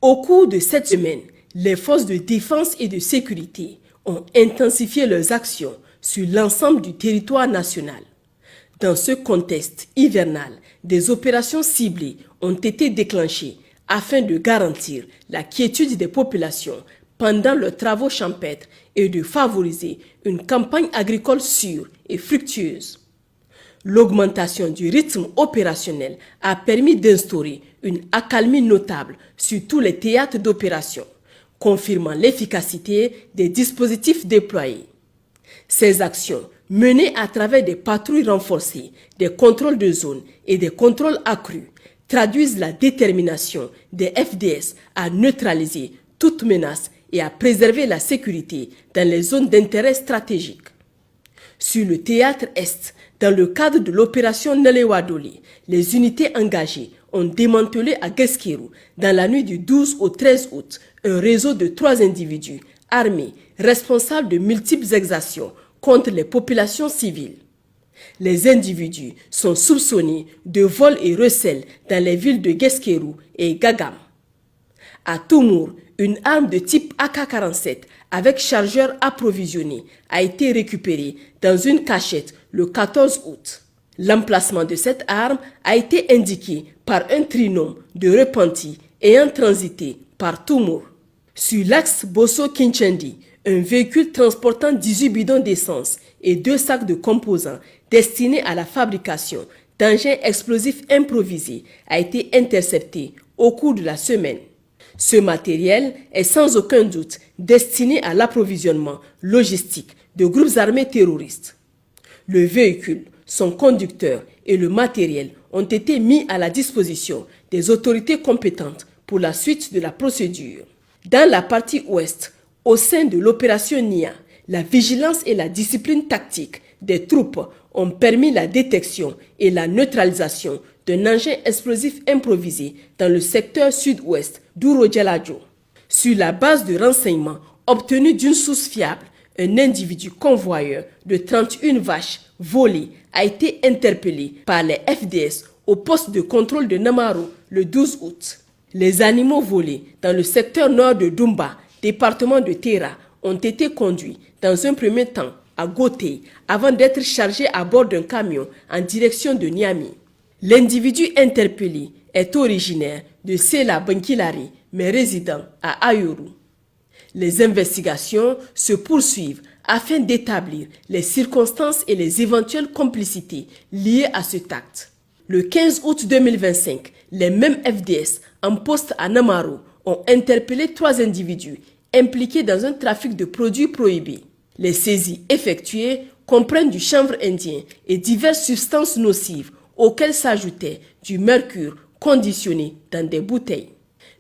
Au cours de cette semaine, les forces de défense et de sécurité ont intensifié leurs actions sur l'ensemble du territoire national. Dans ce contexte hivernal, des opérations ciblées ont été déclenchées afin de garantir la quiétude des populations pendant leurs travaux champêtres et de favoriser une campagne agricole sûre et fructueuse. L'augmentation du rythme opérationnel a permis d'instaurer une accalmie notable sur tous les théâtres d'opération, confirmant l'efficacité des dispositifs déployés. Ces actions, menées à travers des patrouilles renforcées, des contrôles de zone et des contrôles accrus, traduisent la détermination des FDS à neutraliser toute menace et à préserver la sécurité dans les zones d'intérêt stratégique. Sur le théâtre Est, dans le cadre de l'opération Nelewadoli, les unités engagées ont démantelé à Guesquerou, dans la nuit du 12 au 13 août, un réseau de 3 individus armés responsables de multiples exactions contre les populations civiles. Les individus sont soupçonnés de vol et recel dans les villes de Guesquerou et Gagam. À Toumour, une arme de type AK-47 avec chargeur approvisionné a été récupérée dans une cachette le 14 août. L'emplacement de cette arme a été indiqué par un trinôme de repentis ayant transité par Toumour. Sur l'axe Bosso-Kinchendi, un véhicule transportant 18 bidons d'essence et 2 sacs de composants destinés à la fabrication d'engins explosifs improvisés a été intercepté au cours de la semaine. Ce matériel est sans aucun doute destiné à l'approvisionnement logistique de groupes armés terroristes. Le véhicule, son conducteur et le matériel ont été mis à la disposition des autorités compétentes pour la suite de la procédure. Dans la partie ouest, au sein de l'opération NIA, la vigilance et la discipline tactique des troupes ont permis la détection et la neutralisation d'un engin explosif improvisé dans le secteur sud-ouest d'Ouro-Djalajo. Sur la base de renseignements obtenus d'une source fiable, un individu convoyeur de 31 vaches volées a été interpellé par les FDS au poste de contrôle de Namaro le 12 août. Les animaux volés dans le secteur nord de Dumba, département de Terra, ont été conduits dans un premier temps à Goté avant d'être chargés à bord d'un camion en direction de Niamey. L'individu interpellé est originaire de Sela Bankilari, mais résident à Ayuru. Les investigations se poursuivent afin d'établir les circonstances et les éventuelles complicités liées à cet acte. Le 15 août 2025, les mêmes FDS en poste à Namaro ont interpellé 3 individus impliqués dans un trafic de produits prohibés. Les saisies effectuées comprennent du chanvre indien et diverses substances nocives auxquelles s'ajoutait du mercure conditionné dans des bouteilles.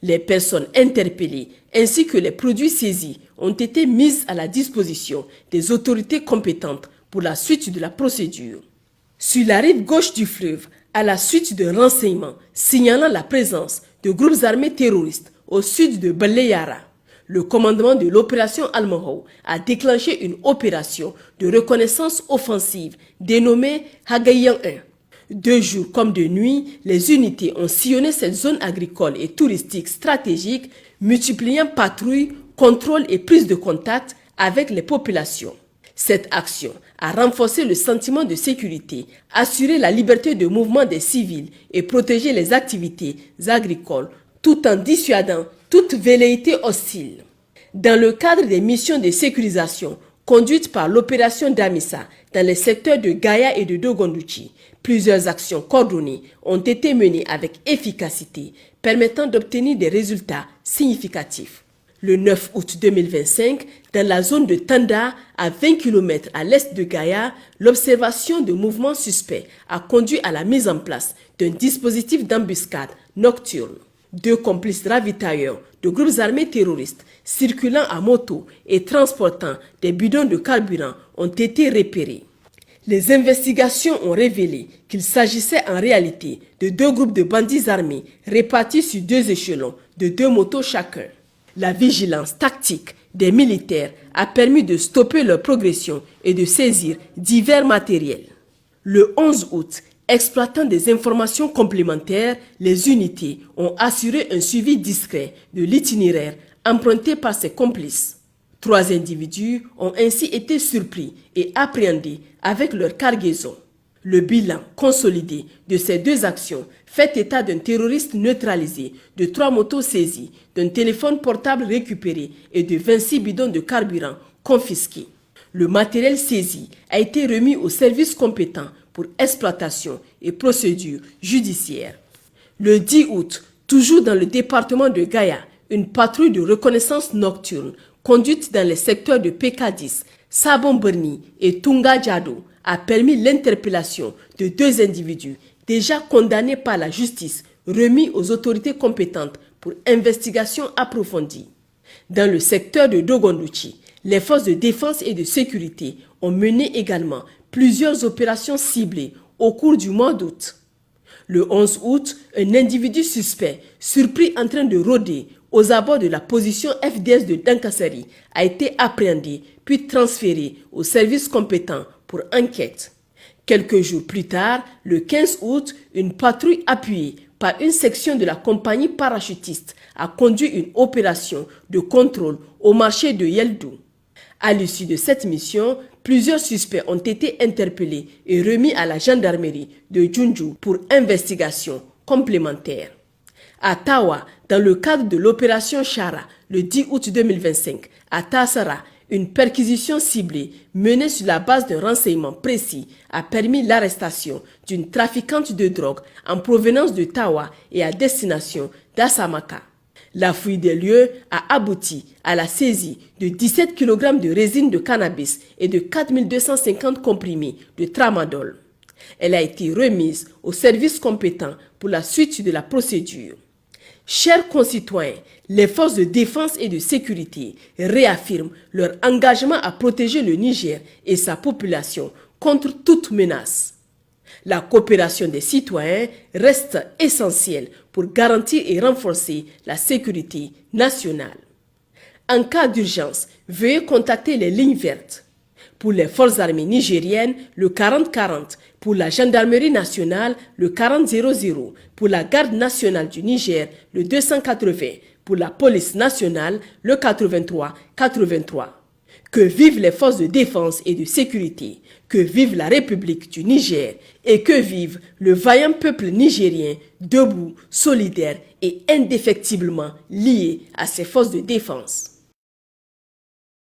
Les personnes interpellées ainsi que les produits saisis ont été mises à la disposition des autorités compétentes pour la suite de la procédure. Sur la rive gauche du fleuve, à la suite de renseignements signalant la présence de groupes armés terroristes au sud de Baleyara, le commandement de l'opération Almahou a déclenché une opération de reconnaissance offensive dénommée Hagayan 1. De jour comme de nuit, les unités ont sillonné cette zone agricole et touristique stratégique, multipliant patrouilles, contrôles et prises de contact avec les populations. Cette action a renforcé le sentiment de sécurité, assuré la liberté de mouvement des civils et protégé les activités agricoles, tout en dissuadant toute velléité hostile. Dans le cadre des missions de sécurisation conduites par l'opération Damissa dans les secteurs de Gaïa et de Dogondouchi, plusieurs actions coordonnées ont été menées avec efficacité, permettant d'obtenir des résultats significatifs. Le 9 août 2025, dans la zone de Tanda, à 20 km à l'est de Gaïa, l'observation de mouvements suspects a conduit à la mise en place d'un dispositif d'embuscade nocturne. 2 complices ravitailleurs de groupes armés terroristes circulant à moto et transportant des bidons de carburant ont été repérés. Les investigations ont révélé qu'il s'agissait en réalité de 2 groupes de bandits armés répartis sur 2 échelons de 2 motos chacun. La vigilance tactique des militaires a permis de stopper leur progression et de saisir divers matériels. Le 11 août, Exploitant des informations complémentaires, les unités ont assuré un suivi discret de l'itinéraire emprunté par ses complices. 3 individus ont ainsi été surpris et appréhendés avec leur cargaison. Le bilan consolidé de ces 2 actions fait état d'un terroriste neutralisé, de 3 motos saisies, d'un téléphone portable récupéré et de 26 bidons de carburant confisqués. Le matériel saisi a été remis aux services compétents pour exploitation et procédure judiciaire. Le 10 août, toujours dans le département de Gaya, une patrouille de reconnaissance nocturne conduite dans les secteurs de PK10, Sabon-Birni et Tunga-Jado a permis l'interpellation de 2 individus déjà condamnés par la justice, remis aux autorités compétentes pour investigation approfondie. Dans le secteur de Dogondouchi, les forces de défense et de sécurité ont mené également plusieurs opérations ciblées au cours du mois d'août. Le 11 août, un individu suspect, surpris en train de rôder aux abords de la position FDS de Dankasari, a été appréhendé puis transféré aux services compétents pour enquête. Quelques jours plus tard, le 15 août, une patrouille appuyée par une section de la compagnie parachutiste a conduit une opération de contrôle au marché de Yeldou. À l'issue de cette mission, plusieurs suspects ont été interpellés et remis à la gendarmerie de Junju pour investigation complémentaire. À Tawa, dans le cadre de l'opération Chara, le 10 août 2025, à Tassara, une perquisition ciblée menée sur la base d'un renseignement précis a permis l'arrestation d'une trafiquante de drogue en provenance de Tawa et à destination d'Asamaka. La fouille des lieux a abouti à la saisie de 17 kg de résine de cannabis et de 4250 comprimés de tramadol. Elle a été remise aux services compétents pour la suite de la procédure. Chers concitoyens, les forces de défense et de sécurité réaffirment leur engagement à protéger le Niger et sa population contre toute menace. La coopération des citoyens reste essentielle pour garantir et renforcer la sécurité nationale. En cas d'urgence, veuillez contacter les lignes vertes. Pour les forces armées nigériennes, le 4040, pour la gendarmerie nationale, le 4000, pour la garde nationale du Niger, le 280, pour la police nationale, le 8383. Que vivent les forces de défense et de sécurité, que vive la République du Niger et que vive le vaillant peuple nigérien debout, solidaire et indéfectiblement lié à ses forces de défense.